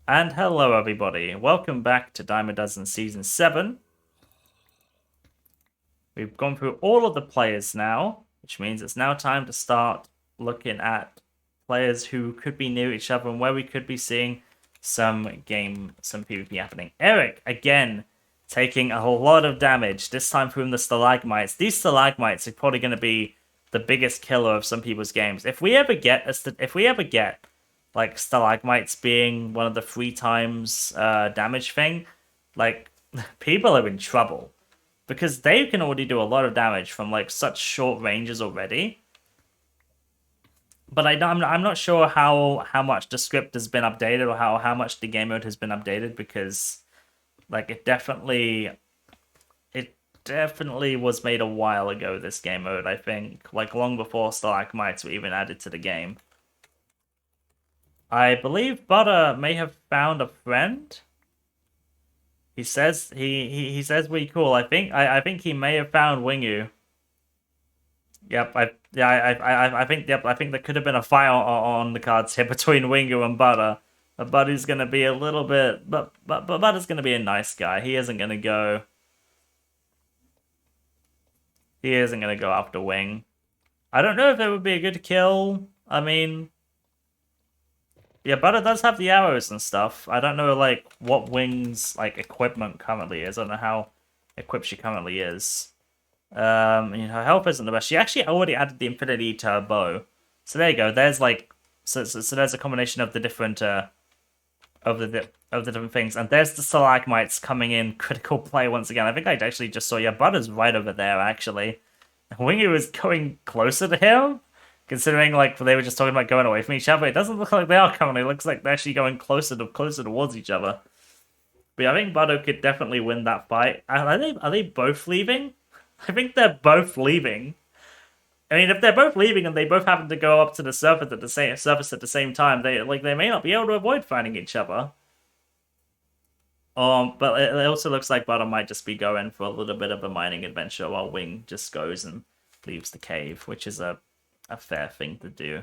And hello everybody, welcome back to Dime a Dozen Season 7. We've gone through all of the players now, which means it's now time to start looking at players who could be near each other and where we could be seeing some PvP happening. Eric, again, taking a whole lot of damage, this time from the stalagmites. These stalagmites are probably going to be the biggest killer of some people's games. If we ever get like stalagmites being one of the 3 times damage thing, like people are in trouble because they can already do a lot of damage from like such short ranges already. But I'm not sure how much the script has been updated or how much the game mode has been updated, because like it definitely was made a while ago, this game mode, I think, like long before stalagmites were even added to the game. I believe Butter may have found a friend. He says he says we cool. I think he may have found Wingu. Yep, I think there could have been a fight on the cards here between Wingu and Butter. But Butter's gonna be a little bit, but Butter's gonna be a nice guy. He isn't gonna go. He isn't gonna go after Wing. I don't know if it would be a good kill. I mean, yeah, Butter does have the arrows and stuff. I don't know like what Wing's like equipment currently is. I don't know how equipped she currently is. Her health isn't the best. She actually already added the infinity to her bow. So there you go. There's like so there's a combination of the different of the different things. And there's the stalagmites coming in critical play once again. I think I actually just saw, yeah, Butter's right over there actually. Wingy was going closer to him, considering like they were just talking about going away from each other. It doesn't look like they are currently. It looks like they're actually going closer towards each other. But yeah, I think Butter could definitely win that fight. Are they both leaving? I think they're both leaving. I mean, if they're both leaving and they both happen to go up to the surface at the same time, they may not be able to avoid finding each other. But it also looks like Butter might just be going for a little bit of a mining adventure while Wing just goes and leaves the cave, which is a fair thing to do.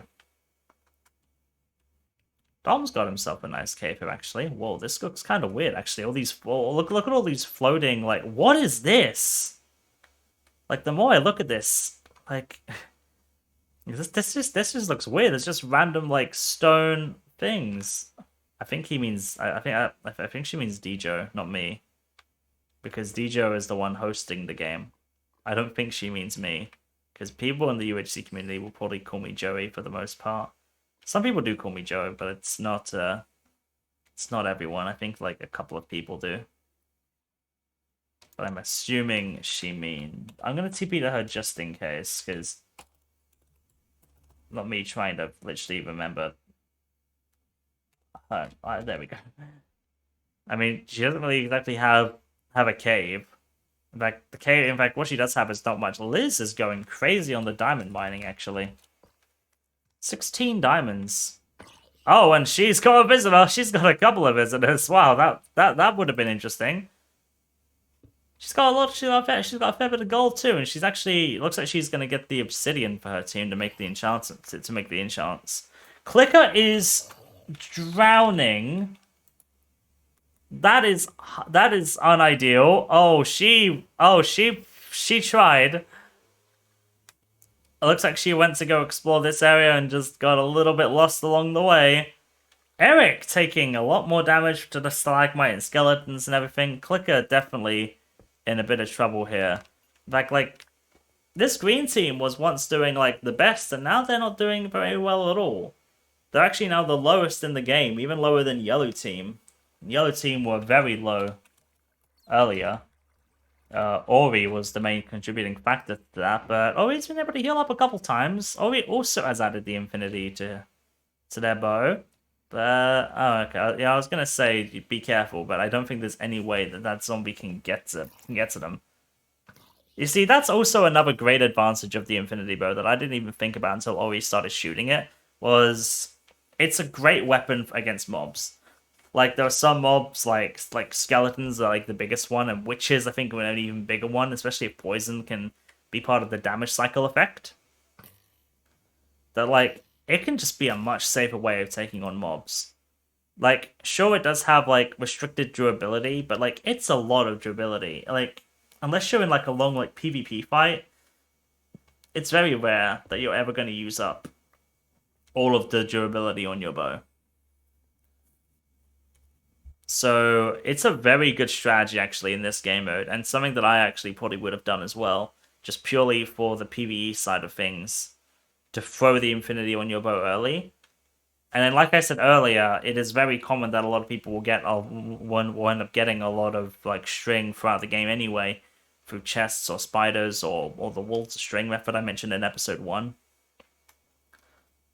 Dom's got himself a nice cave here, actually. Whoa, this looks kind of weird, actually. All these, look at all these floating. Like, what is this? Like, the more I look at this, like, this just looks weird. It's just random like stone things. I think he means I think she means Djo, not me, because Djo is the one hosting the game. I don't think she means me, because people in the UHC community will probably call me Joey for the most part. Some people do call me Joe, but it's not everyone. I think like a couple of people do. But I'm assuming she mean. I'm gonna TP to her just in case, because not me trying to literally remember. There we go. I mean, she doesn't really exactly have a cave. In fact, the cave. In fact, what she does have is not much. Liz is going crazy on the diamond mining, actually. 16 diamonds. Oh, and she's got a visitor. She's got a couple of visitors. Wow, that would have been interesting. She's got a lot. She's got a fair bit of gold too, and she's actually looks like she's gonna get the obsidian for her team to make the enchants. To make the enchants. Clicker is drowning. That is unideal. She tried. It looks like she went to go explore this area and just got a little bit lost along the way. Eric taking a lot more damage to the stalagmite and skeletons and everything. Clicker definitely in a bit of trouble here. In fact, like, this green team was once doing like the best, and now they're not doing very well at all. They're actually now the lowest in the game, even lower than yellow team. Yellow team were very low earlier. Ori was the main contributing factor to that, but Ori's been able to heal up a couple times. Ori also has added the infinity to their bow. But, oh, okay. Yeah, I was gonna say be careful, but I don't think there's any way that zombie can get to them. You see, that's also another great advantage of the infinity bow that I didn't even think about until Ori started shooting it, was it's a great weapon against mobs. Like, there are some mobs, like skeletons are like the biggest one, and witches, I think, are an even bigger one, especially if poison can be part of the damage cycle effect. That, like, it can just be a much safer way of taking on mobs. Like, sure, it does have like restricted durability, but like it's a lot of durability. Like, unless you're in like a long like PvP fight, it's very rare that you're ever going to use up all of the durability on your bow. So it's a very good strategy actually in this game mode, and something that I actually probably would have done as well, just purely for the PvE side of things, to throw the infinity on your bow early. And then, like I said earlier, it is very common that a lot of people will end up getting a lot of like string throughout the game anyway, through chests or spiders or the wool to string method I mentioned in episode 1.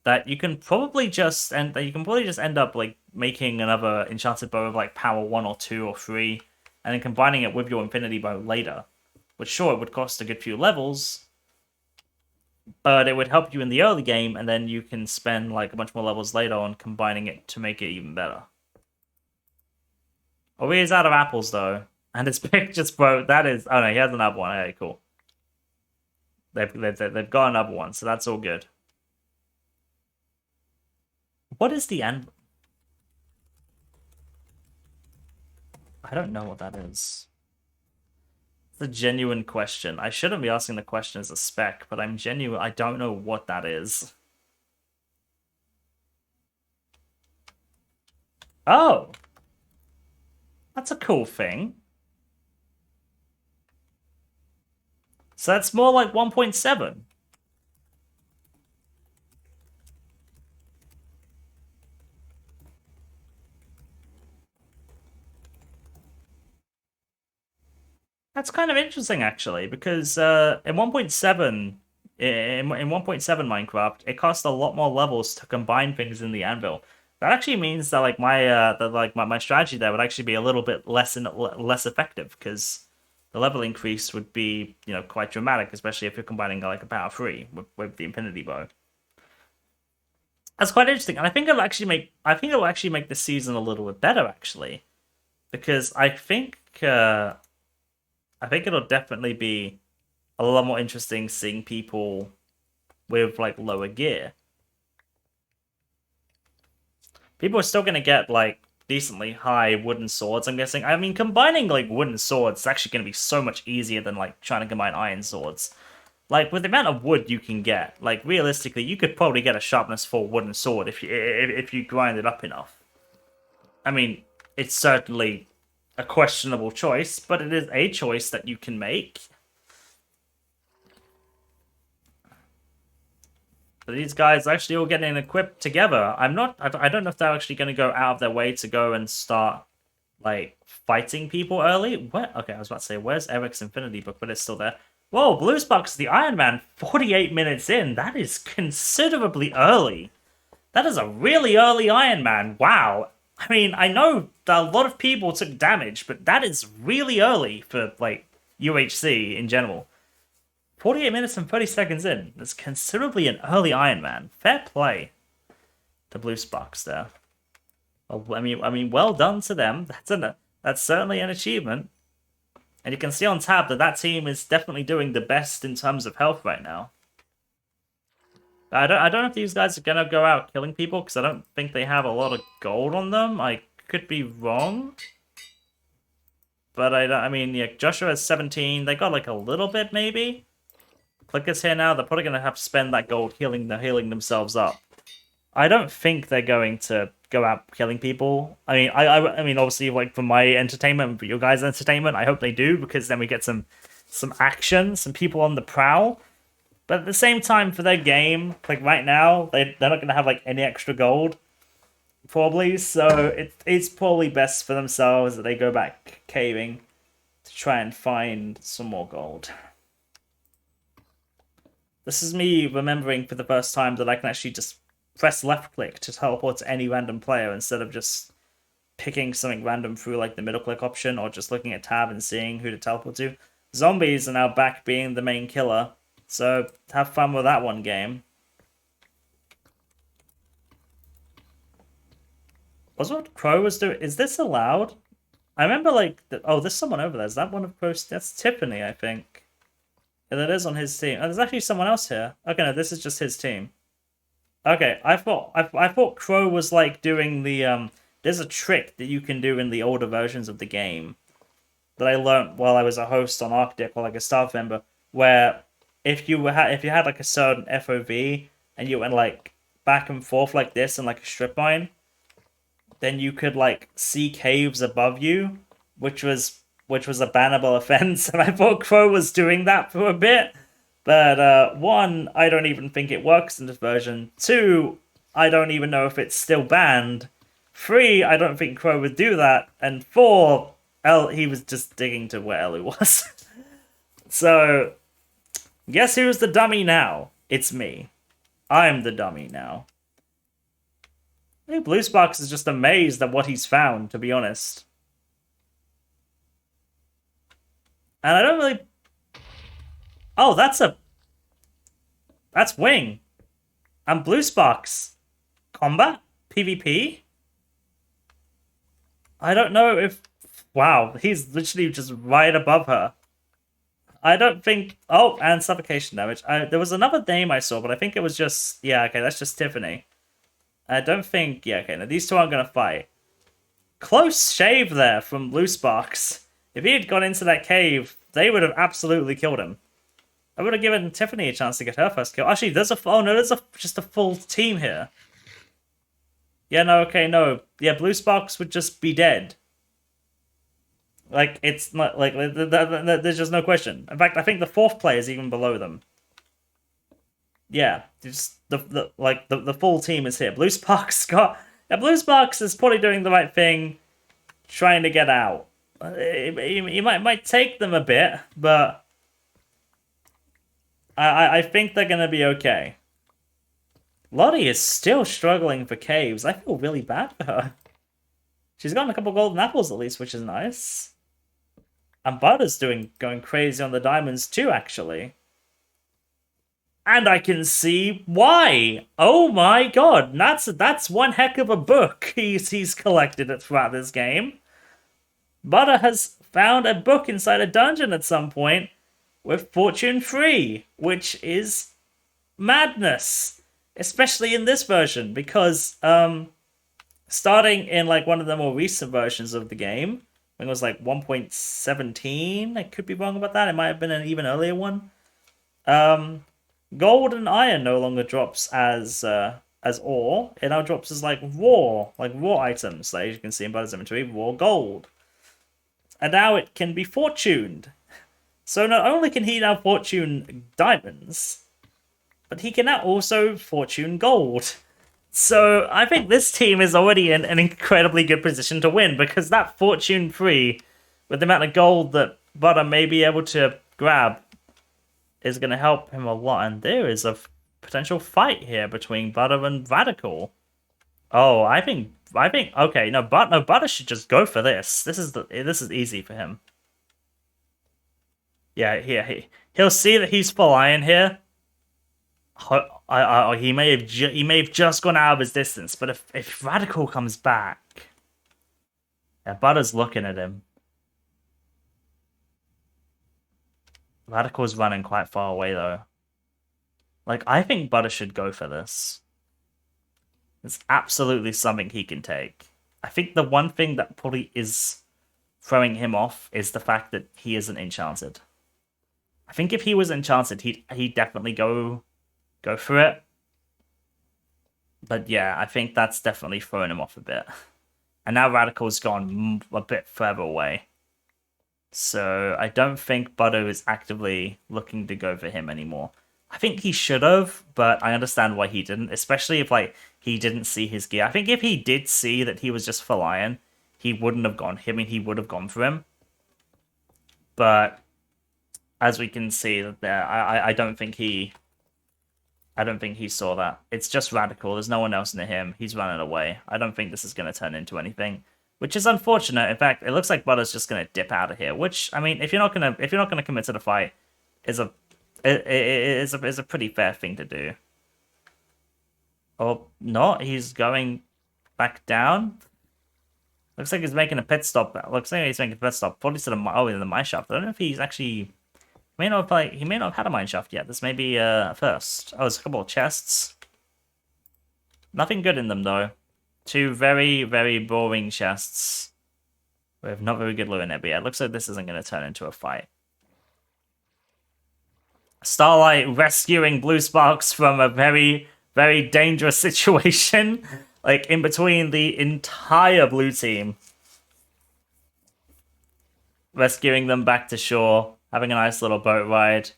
That you can probably just end up like making another enchanted bow of like power 1 or 2 or 3, and then combining it with your infinity bow later. Which sure, it would cost a good few levels, but it would help you in the early game, and then you can spend like a bunch more levels later on combining it to make it even better. Oh, he's out of apples though, and his pick just broke. That is, oh no, he has another one. Okay, cool. They've got another one, so that's all good. What is the end? I don't know what that is. It's a genuine question. I shouldn't be asking the question as a spec, but I'm genuine. I don't know what that is. Oh, that's a cool thing. So that's more like 1.7. That's kind of interesting actually, because in 1.7 in 1.7 Minecraft, it costs a lot more levels to combine things in the anvil. That actually means that like my strategy there would actually be a little bit less effective, because the level increase would be, quite dramatic, especially if you're combining like a power 3 with the infinity bow. That's quite interesting, and I think it'll actually make the season a little bit better actually, because I think it'll definitely be a lot more interesting seeing people with like lower gear. People are still gonna get like decently high wooden swords, I'm guessing. I mean, combining like wooden swords is actually gonna be so much easier than like trying to combine iron swords. Like with the amount of wood you can get, like realistically, you could probably get a sharpness 4 wooden sword if you grind it up enough. I mean, it's certainly a questionable choice, but it is a choice that you can make. But these guys actually all getting equipped together. I don't know if they're actually going to go out of their way to go and start like fighting people early. Where? Okay, I was about to say, where's Eric's Infinity Book? But it's still there. Whoa, Bluesbox, the Iron Man, 48 minutes in. That is considerably early. That is a really early Iron Man. Wow. I mean, I know that a lot of people took damage, but that is really early for like UHC in general. 48 minutes and 30 seconds in. That's considerably an early Iron Man. Fair play to Blue Sparks there. Well, I mean, well done to them. That's certainly an achievement. And you can see on tab that team is definitely doing the best in terms of health right now. I don't know if these guys are gonna go out killing people, because I don't think they have a lot of gold on them. I could be wrong. But I mean, yeah, Joshua has 17. They got like a little bit maybe. Clickers here now, they're probably going to have to spend that gold healing themselves up. I don't think they're going to go out killing people. I mean, I mean, obviously, like for my entertainment, for your guys' entertainment, I hope they do, because then we get some action, some people on the prowl. But at the same time, for their game, like right now, they're not going to have like any extra gold, probably. So it's probably best for themselves that they go back caving to try and find some more gold. This is me remembering for the first time that I can actually just press left click to teleport to any random player, instead of just picking something random through like the middle click option, or just looking at tab and seeing who to teleport to. Zombies are now back being the main killer, so have fun with that one game. Was what Crow was doing? Is this allowed? I remember like, oh, there's someone over there. Is that one of Crow's? That's Tiffany, I think. Yeah, that is on his team. Oh, there's actually someone else here. Okay, no, this is just his team. Okay, I thought Crow was like doing the there's a trick that you can do in the older versions of the game that I learned while I was a host on Arctic or like a staff member, where if you had like a certain FOV and you went like back and forth like this in like a strip mine, then you could like see caves above you, which was a bannable offense, and I thought Crow was doing that for a bit. But one, I don't even think it works in this version. Two, I don't even know if it's still banned. Three, I don't think Crow would do that. And four, he was just digging to where Ellie was. So, guess who's the dummy now? It's me. I'm the dummy now. I think Blue Sparks is just amazed at what he's found, to be honest. And I don't really... Oh, that's Wing. And Blue Sparks. Combat? PvP? I don't know if... Wow, he's literally just right above her. I don't think... Oh, and suffocation damage. There was another name I saw, but I think it was just... Yeah, okay, that's just Tiffany. I don't think... Yeah, okay, now these two aren't going to fight. Close shave there from Blue Sparks. If he had gone into that cave, they would have absolutely killed him. I would have given Tiffany a chance to get her first kill. Actually, there's a... Oh, no, there's just a full team here. Yeah, no, okay, no. Yeah, Blue Sparks would just be dead. Like, it's not... Like, there's just no question. In fact, I think the fourth player is even below them. Yeah, just the full team is here. Blue Sparks got... Yeah, Blue Sparks is probably doing the right thing, trying to get out. He might take them a bit, but... I think they're going to be okay. Lottie is still struggling for caves. I feel really bad for her. She's gotten a couple golden apples at least, which is nice. And Butter's going crazy on the diamonds too, actually. And I can see why. Oh my god, that's one heck of a book he's collected it throughout this game. Butter has found a book inside a dungeon at some point with Fortune 3, which is madness. Especially in this version, because starting in like one of the more recent versions of the game, when it was like 1.17, I could be wrong about that, it might have been an even earlier one. Gold and iron no longer drops as ore. It now drops as like raw items, like you can see in Butter's inventory, raw gold. And now it can be fortuned. So not only can he now fortune diamonds, but he can now also fortune gold. So I think this team is already in an incredibly good position to win, because that Fortune 3, with the amount of gold that Butter may be able to grab, is going to help him a lot. And there is a potential fight here between Butter and Radical. Oh, I think okay, no, Butter should just go for this. This is easy for him. Yeah, he'll see that he's full iron here. He may have just gone out of his distance, but if Radical comes back, yeah, Butter's looking at him. Radical's running quite far away though. Like, I think Butter should go for this. It's absolutely something he can take. I think the one thing that probably is throwing him off is the fact that he isn't enchanted. I think if he was enchanted, he'd definitely go for it. But yeah, I think that's definitely throwing him off a bit. And now Radical's gone a bit further away. So I don't think Butter is actively looking to go for him anymore. I think he should have, but I understand why he didn't, especially if like he didn't see his gear. I think if he did see that he was just full iron, he wouldn't have gone. I mean, he would have gone for him. But as we can see that there, I don't think he saw that. It's just Radical. There's no one else near him. He's running away. I don't think this is going to turn into anything, which is unfortunate. In fact, it looks like Butter's just going to dip out of here. Which, I mean, if you're not gonna commit to the fight, is a pretty fair thing to do. Or not? He's going back down. Looks like he's making a pit stop. Looks like he's making a pit stop. Probably to the in the mine shaft. I don't know if he's actually. He may not have had a mine shaft yet. This may be a first. Oh, there's a couple of chests. Nothing good in them though. two very, very boring chests with not very good loot in it. But yeah, it looks like this isn't going to turn into a fight. Starlight rescuing Blue Sparks from a very, very dangerous situation. Like, in between the entire blue team. Rescuing them back to shore. Having a nice little boat ride.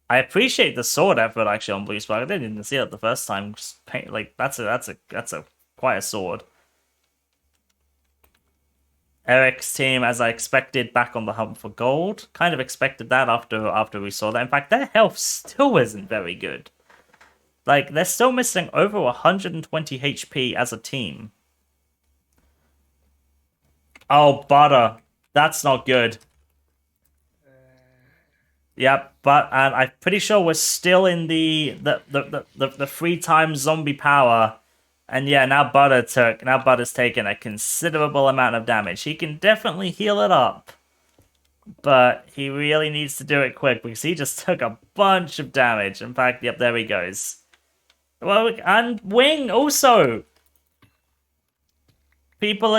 I appreciate the sword effort, actually, on Blue Spark. I didn't even see it the first time. Like, that's quite a sword. Eric's team, as I expected, back on the hunt for gold. Kind of expected that after we saw that. In fact, their health still isn't very good. Like, they're still missing over 120 HP as a team. Oh, butter. That's not good. Yep, and I'm pretty sure we're still in the 3 times zombie power. And yeah, now Butter's taken a considerable amount of damage. He can definitely heal it up. But he really needs to do it quick because he just took a bunch of damage. In fact, yep, there he goes. Well, and Wing also. People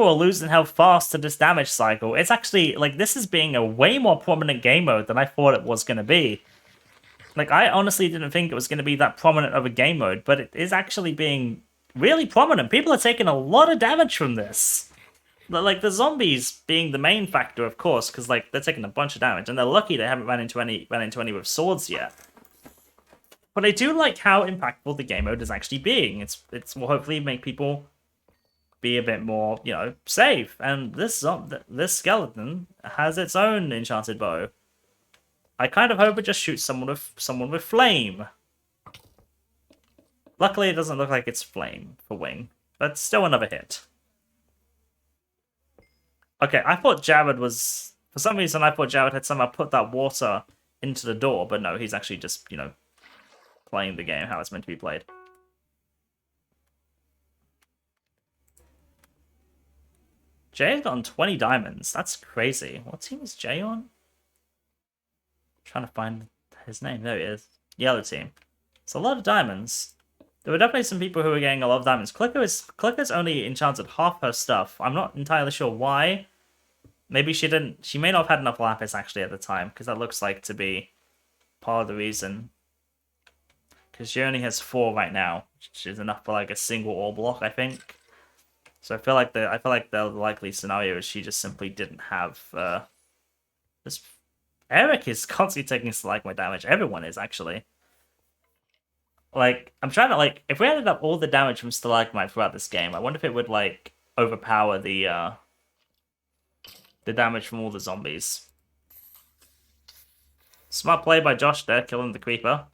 are losing health fast to this damage cycle. It's actually, like, this is being a way more prominent game mode than I thought it was going to be. Like, I honestly didn't think it was going to be that prominent of a game mode, but it is actually being really prominent. People are taking a lot of damage from this. Like, the zombies being the main factor, of course, because, like, they're taking a bunch of damage, and they're lucky they haven't ran into any with swords yet. But I do like how impactful the game mode is actually being. It's will hopefully make people be a bit more, safe. And this skeleton has its own enchanted bow. I kind of hope it just shoots someone with flame. Luckily, it doesn't look like it's flame for Wing, but still another hit. Okay, I thought Jared was, for some reason, I thought Jared had somehow put that water into the door, but no, he's actually just, playing the game how it's meant to be played. Jay's got on 20 diamonds. That's crazy. What team is Jay on? Trying to find his name. There he is. Yellow team. It's a lot of diamonds. There were definitely some people who were getting a lot of diamonds. Clicker's only enchanted half her stuff. I'm not entirely sure why. Maybe she didn't. She may not have had enough lapis actually at the time, because that looks like to be part of the reason. Because she only has 4 right now, which is enough for like a single ore block, I think. So I feel like the likely scenario is she just simply didn't have this. Eric is constantly taking stalagmite damage. Everyone is actually. Like, I'm trying to, like, if we added up all the damage from stalagmite throughout this game, I wonder if it would like overpower the damage from all the zombies. Smart play by Josh there, killing the creeper.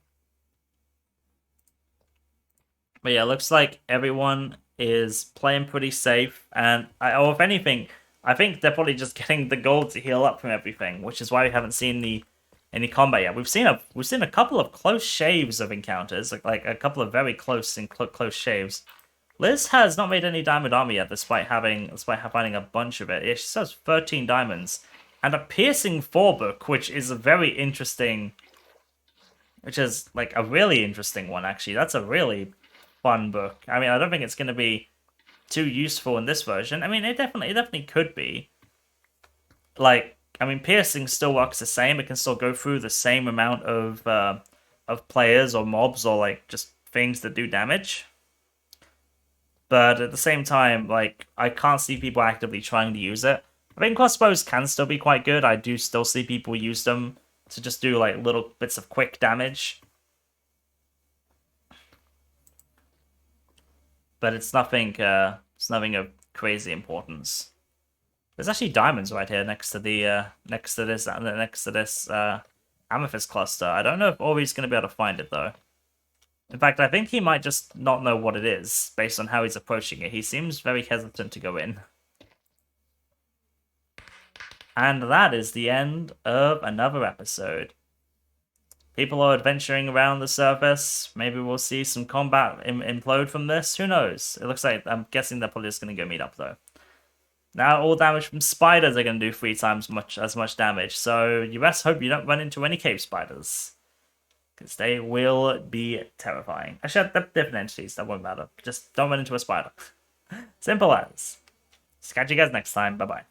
But yeah, looks like everyone is playing pretty safe, and or if anything, I think they're probably just getting the gold to heal up from everything, which is why we haven't seen any combat yet. We've seen a couple of close shaves of encounters, like a couple of very close shaves. Liz has not made any diamond armor yet, despite finding a bunch of it. Yeah, she says 13 diamonds and a piercing 4 book, which is a very interesting, which is like a really interesting one actually. That's a really fun book. I mean, I don't think it's going to be too useful in this version. I mean, it definitely could be. Like, I mean, piercing still works the same. It can still go through the same amount of players or mobs or like just things that do damage. But at the same time, like, I can't see people actively trying to use it. I think crossbows can still be quite good. I do still see people use them to just do like little bits of quick damage. But it's nothing of crazy importance. There's actually diamonds right here next to this amethyst cluster. I don't know if Ori's going to be able to find it though. In fact, I think he might just not know what it is based on how he's approaching it. He seems very hesitant to go in. And that is the end of another episode. People are adventuring around the surface. Maybe we'll see some combat implode from this. Who knows? It looks like, I'm guessing they're probably just going to go meet up though. Now all damage from spiders are going to do 3 times as much damage. So you best hope you don't run into any cave spiders. Because they will be terrifying. Actually, they're different entities, that won't matter. Just don't run into a spider. Simple as. Catch you guys next time. Bye-bye.